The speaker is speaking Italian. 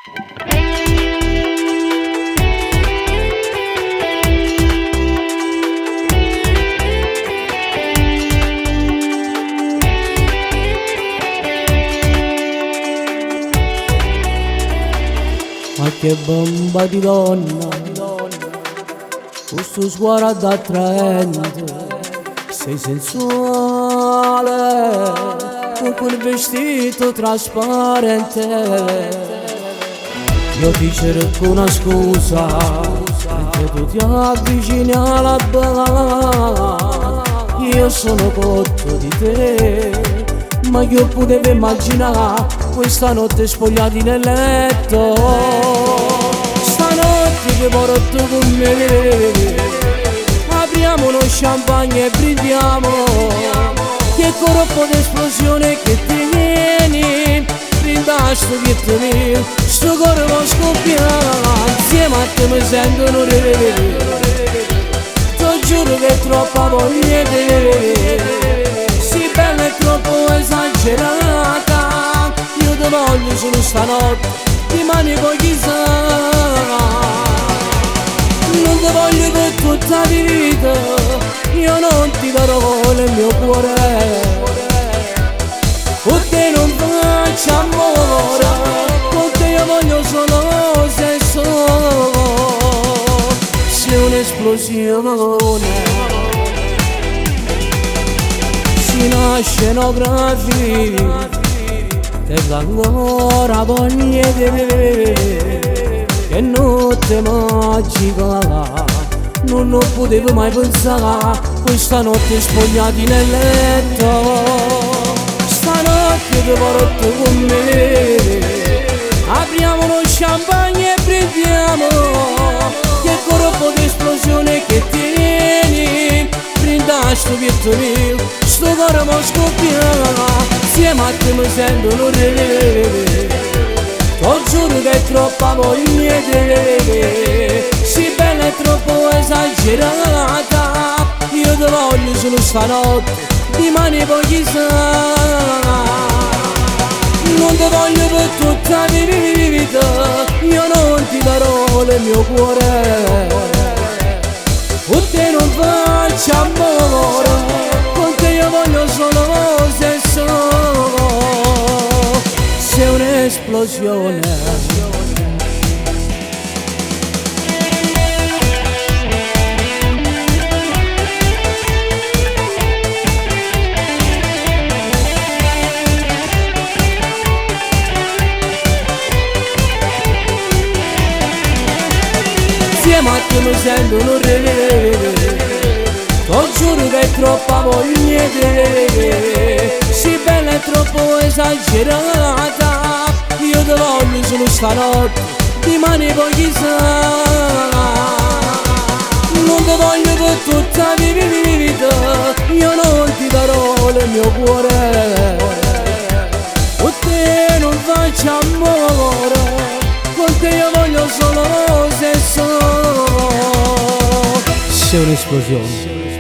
Ma che bomba di donna, questo sguardo attraente, sei sensuale, con quel vestito trasparente. Io ti cerco una scusa, mentre tu ti avvicini alla barra. Io sono cotto di te, ma io potevo immaginare questa notte spogliati nel letto. Stanotte che porto con me, apriamo lo champagne e brindiamo. Che corpo d'esplosione che tieni, brinda sto ghetto mio, sto corpo scoppia. Insieme a te mi sento un re, ti giuro che è troppa voglia di te. Sì bella e troppo esagerata, io ti voglio solo stanotte, dimani poi chissà. Non ti voglio per tutta la vita, io non ti darò nel mio cuore. Con te non faccio amore, con te io voglio solo sesso. Sei un'esplosione, si nasce scenografia, e ancora voglia di te. Che notte magica, non lo potevo mai pensare, questa notte spogliati nel letto. Stanotte ti porto con me, apriamo lo champagne e brindiamo. Che corpo d'esplosione che tieni, brinda sto pietto mio, sto corpo scoppia. Insieme a te mi sento un re, ti giuro che è troppa voglia di te. Sì bella e troppo esagerata, io ti voglio solo stanotte, dimani poi chissà. Non ti voglio per tutta la vita, io non ti darò nel mio cuore. Con te non faccio amore, con te io voglio solo sesso. Sei un'esplosione. Insieme a te mi sento un re, ti giuro che è troppa voglia di te. Sì bella e troppo esagerata, io ti voglio solo stanotte, dimani poi chissà. Non ti voglio per tutta la vita, io non ti darò nel mio cuore. Con te non faccio amore, con te io voglio solo sesso. Sei un'esplosione.